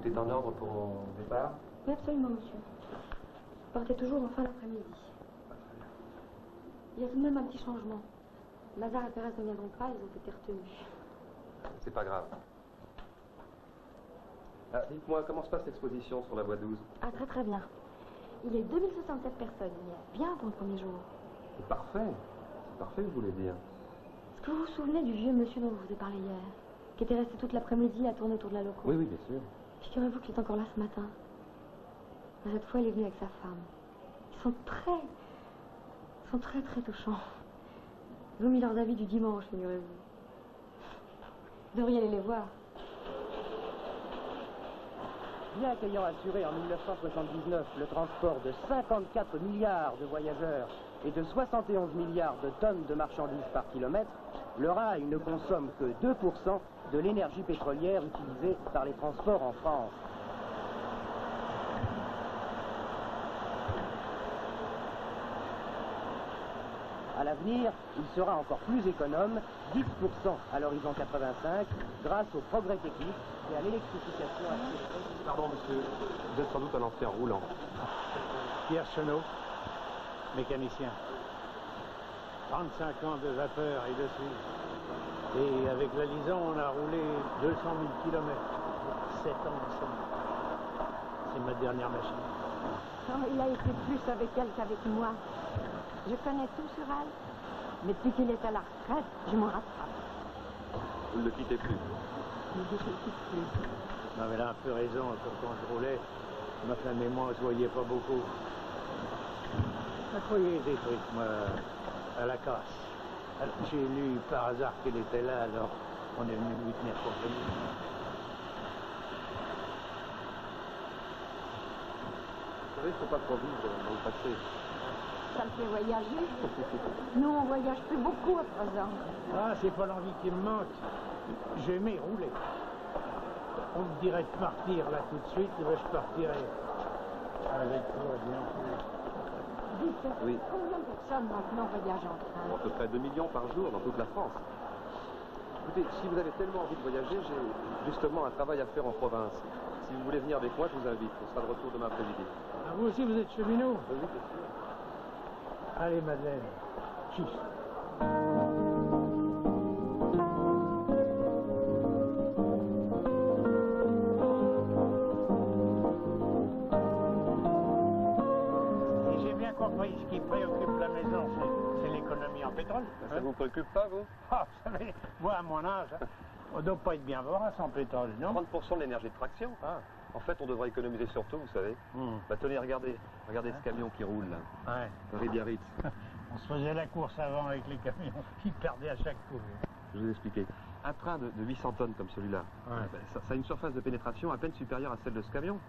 Tout est en ordre pour mon départ? Oui, absolument, monsieur. Partez toujours en fin d'après-midi. Il y a tout de même un petit changement. Lazare et Pérez ne viendront pas, ils ont été retenus. C'est pas grave. Ah, dites-moi, comment se passe l'exposition sur la voie 12? Ah, très très bien. Il y a eu 2067 personnes hier, bien pour le premier jour. C'est parfait. C'est parfait, vous voulez dire. Est-ce que vous vous souvenez du vieux monsieur dont je vous ai parlé hier, qui était resté toute l'après-midi à tourner autour de la loco? Oui, oui, bien sûr. Figurez-vous qu'il est encore là ce matin. Cette fois, il est venu avec sa femme. Ils sont très touchants. Ils ont mis leurs habits du dimanche, figurez-vous. Vous devriez aller les voir. Bien qu'ayant assuré en 1979 le transport de 54 milliards de voyageurs et de 71 milliards de tonnes de marchandises par kilomètre, le rail ne consomme que 2% de l'énergie pétrolière utilisée par les transports en France. À l'avenir, il sera encore plus économe, 10% à l'horizon 85, grâce au progrès technique et à l'électrification accélérée. Pardon, monsieur, vous êtes sans doute un ancien roulant. Pierre Chenot, mécanicien. 35 ans de vapeur et de suite. Et avec la Lison, on a roulé 200 000 km. 7 ans ensemble. C'est ma dernière machine. Non, il a été plus avec elle qu'avec moi. Je connais tout sur elle. Mais depuis qu'il est à la retraite, je m'en rattrape. Vous ne le quittez plus. Je ne le quitte plus. Non, mais elle a un peu raison. Quand je roulais, ma femme et moi, on se voyait pas beaucoup. Je croyais des trucs, moi, à la casse. Alors, j'ai lu par hasard qu'elle était là, alors on est venu lui tenir compagnie. Vous savez, il ne faut pas trop vivre dans le passé. Ça me fait voyager. Nous, on voyage plus beaucoup à présent. Ah, c'est pas l'envie qui me manque. J'aimais rouler. On me dirait de partir là tout de suite, mais je partirais avec toi, bien plus. Dites, Oui. combien de personnes maintenant voyagent en train? À peu près 2 millions par jour dans toute la France. Écoutez, si vous avez tellement envie de voyager, j'ai justement un travail à faire en province. Si vous voulez venir avec moi, je vous invite. On sera de retour demain après-midi. Ah, vous aussi, vous êtes cheminot? Oui, bien sûr. Allez, Madeleine. Tchuss. Et j'ai bien compris, ce qui préoccupe la maison, c'est l'économie en pétrole. Ça vous préoccupe pas, vous? Ah, vous savez, moi, à mon âge, on ne doit pas être bien vorace sans pétrole, non? 30% de l'énergie de traction. Ah. En fait, on devrait économiser sur tout, vous savez. Bah tenez, regardez ce camion qui roule là. Ouais. Paris Biarritz. On se faisait la course avant avec les camions qui perdaient à chaque coup. Je vais vous expliquer. Un train de 800 tonnes comme celui-là, Ouais. ça a une surface de pénétration à peine supérieure à celle de ce camion.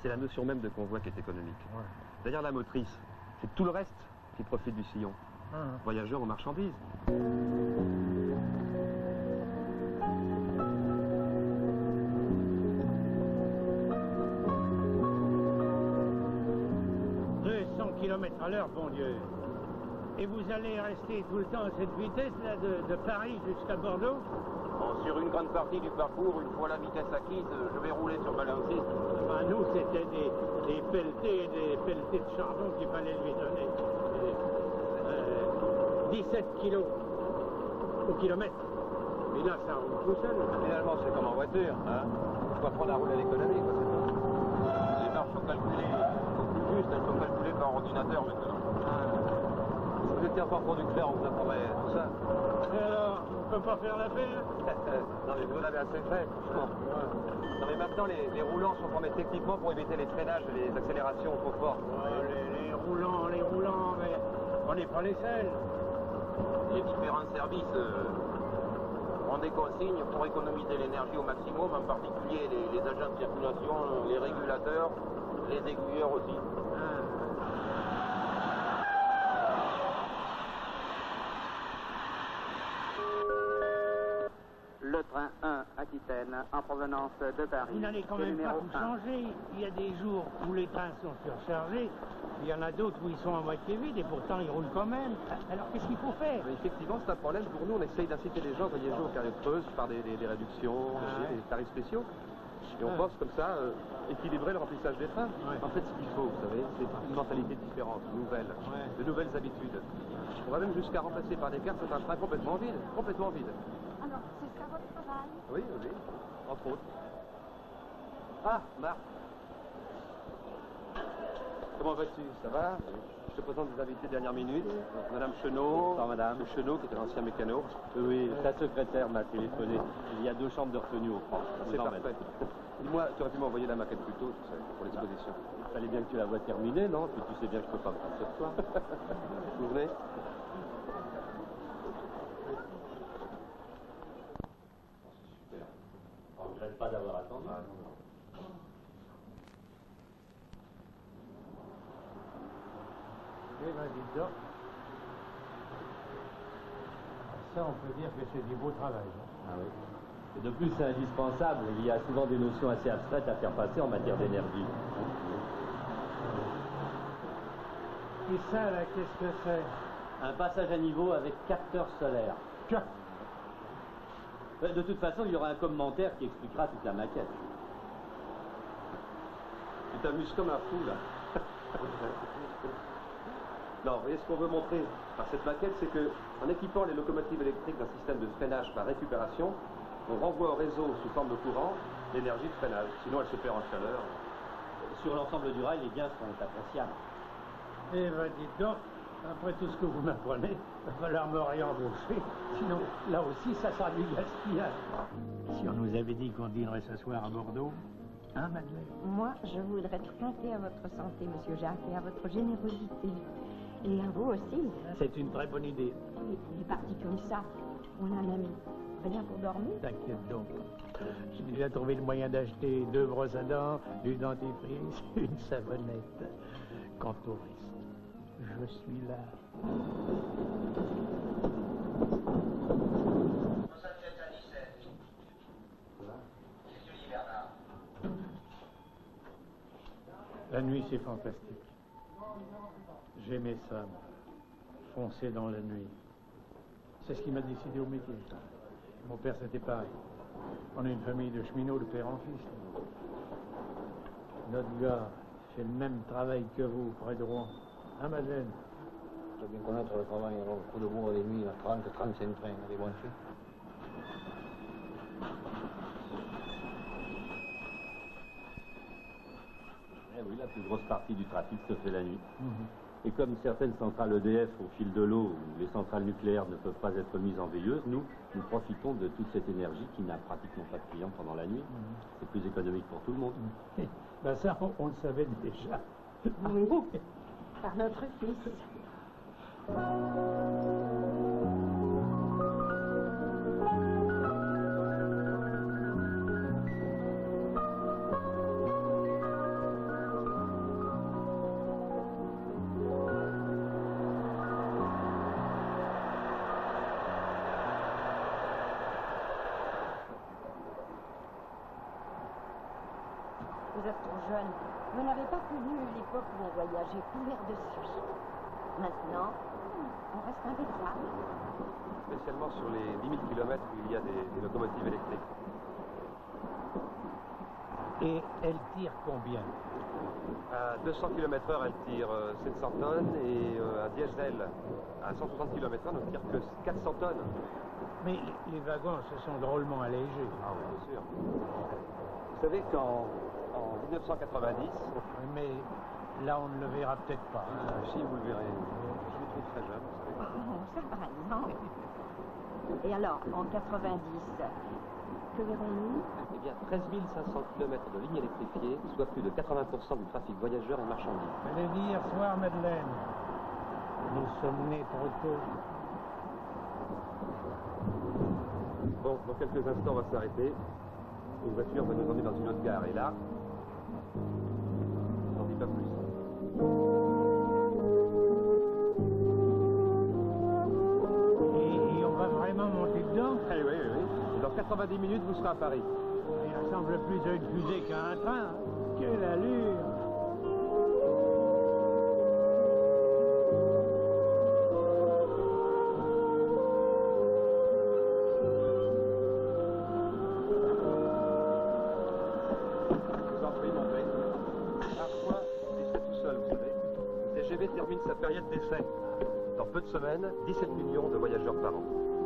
C'est la notion même de convoi qui est économique. Ouais. Derrière la motrice, c'est tout le reste qui profite du sillon. Voyageurs ou marchandises. Km à l'heure, bon Dieu. Et vous allez rester tout le temps à cette vitesse là de Paris jusqu'à Bordeaux? Bon, sur une grande partie du parcours, une fois la vitesse acquise, je vais rouler sur balancier. Ben, nous, c'était des pelletés de charbon qu'il fallait lui donner. 17 kilos au kilomètre. Et là, ça roule tout seul. Finalement, c'est comme en voiture. Hein. Il faut apprendre à rouler à l'économie, quoi, c'est tout. Les marches sont calculées au plus juste, elles sont calculées par ordinateur maintenant. Si vous étiez encore producteur, on vous apprendrait tout ça. Et alors, on ne peut pas faire l'affaire? Non mais vous en avez assez fait, franchement. Non mais maintenant, les roulants sont formés techniquement pour éviter les freinages et les accélérations trop fortes. Ouais, les roulants, mais on n'est pas les seuls. Les différents services ont des consignes pour économiser l'énergie au maximum, en particulier les agents de circulation, les régulateurs, les aiguilleurs aussi. Le train 1 Aquitaine en provenance de Paris. Vous n'allez quand même pas tout changer. Il y a des jours où les trains sont surchargés, il y en a d'autres où ils sont à moitié vides et pourtant ils roulent quand même. Alors qu'est-ce qu'il faut faire? Mais effectivement, c'est un problème pour nous. On essaye d'inciter les gens à voyager aux périodes creuses par des réductions, des tarifs spéciaux. Et on pense comme ça équilibrer le remplissage des trains. Ouais. En fait, ce qu'il faut, vous savez, c'est une mentalité différente, nouvelle, de nouvelles habitudes. On va même jusqu'à remplacer par des cartes un train complètement vide, complètement vide. Alors, c'est ça votre travail? Oui, oui, entre autres. Ah, Marc. Comment vas-tu? Ça va? Je te présente des invités de dernière minute. Madame Chenot. Bonsoir, madame. M. Chenot, qui était l'ancien mécano. Oui, sa secrétaire m'a téléphoné. Il y a 2 chambres de retenue au France. Je C'est vous emmène. parfait. Dis-moi, tu aurais pu m'envoyer la maquette plus tôt, tu sais, pour l'exposition. Il fallait bien que tu la vois terminée, non? Puis tu sais bien que je peux pas me faire ce soir. Vous venez? On ne regrette pas d'avoir attendu. Eh ben, dis donc. Ça, on peut dire que c'est du beau travail. Hein. Ah oui. Et de plus, c'est indispensable. Il y a souvent des notions assez abstraites à faire passer en matière d'énergie. Et ça, là, qu'est-ce que c'est? Un passage à niveau avec capteur solaire. Tiens, De toute façon, il y aura un commentaire qui expliquera toute la maquette. Tu t'amuses comme un fou, là. Non, vous voyez, ce qu'on veut montrer par cette maquette, c'est que en équipant les locomotives électriques d'un système de freinage par récupération, on renvoie au réseau sous forme de courant l'énergie de freinage. Sinon, elle se perd en chaleur. Sur l'ensemble du rail, les gains seront appréciables. eh ben, dites donc, après tout ce que vous m'apprenez, il va falloir me réembaucher. Sinon, là aussi, ça sera du gaspillage. Si on nous avait dit qu'on dînerait ce soir à Bordeaux, hein, Madeleine? Moi, je voudrais trinquer à votre santé, monsieur Jacques, et à votre générosité. Et à vous aussi. C'est une très bonne idée. Les parties comme ça, on a même rien pour dormir. T'inquiète donc. J'ai déjà trouvé le moyen d'acheter 2 brosses à dents, du dentifrice, une savonnette. Quant au reste, je suis là. La nuit, c'est fantastique. J'aimais ça, foncer dans la nuit. C'est ce qui m'a décidé au métier. Mon père, c'était pareil. On est une famille de cheminots de père en fils. Notre gars fait le même travail que vous, près de Rouen. Hein, Madeleine? Je veux bien connaître le travail, alors le coup de bourre des nuits, à 30, 35 trains, à des branchés. Eh oui, la plus grosse partie du trafic se fait la nuit. Et comme certaines centrales EDF au fil de l'eau, où les centrales nucléaires ne peuvent pas être mises en veilleuse, nous profitons de toute cette énergie qui n'a pratiquement pas de clients pendant la nuit. C'est plus économique pour tout le monde. Ben ça, on le savait déjà. Oui, par notre fils. Vous êtes trop jeune. Vous n'avez pas connu l'époque où on voyageait couvert de suie. Maintenant, on reste impeccable. Spécialement sur les 10 000 km où il y a des locomotives électriques. Et elle tire combien? À 200 km/h, elle tire 700 tonnes et un diesel à 160 km/h ne tire que 400 tonnes. Mais les wagons se sont drôlement allégés. Ah oui, bien sûr. Vous savez qu'en 1990, Oui, mais là, on ne le verra peut-être pas. si vous le verrez, je vous trouve très jeune, vous savez. Oh, ça va, non. Et alors, en 90, que verrons-nous? Eh bien, 13 500 km de lignes électrifiées, soit plus de 80% du trafic voyageurs et marchandises. Je l'ai dit hier soir, Madeleine. Nous sommes nés trop tôt. Bon, dans quelques instants, on va s'arrêter. Une voiture va nous emmener dans une autre gare. Et là, je n'en dis pas plus. Et on va vraiment monter dedans? Eh oui, oui, oui. Dans 90 minutes, vous serez à Paris. Il ressemble plus à une fusée qu'à un train. Hein. Quelle allure! termine sa période d'essai. Dans peu de semaines, 17 millions de voyageurs par an,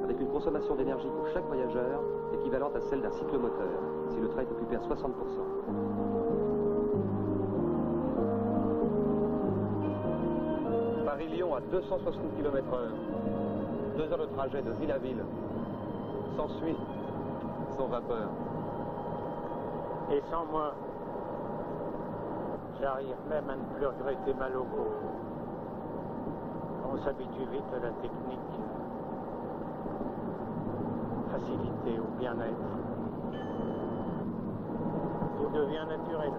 avec une consommation d'énergie pour chaque voyageur équivalente à celle d'un cyclomoteur, si le train est occupé à 60%. Paris-Lyon à 260 km/h. 2 heures de trajet de ville à ville. S'ensuit sans vapeur. Et sans moi, j'arrive même à ne plus regretter ma loco. On s'habitue vite à la technique. Facilité au bien-être. Tout devient naturel.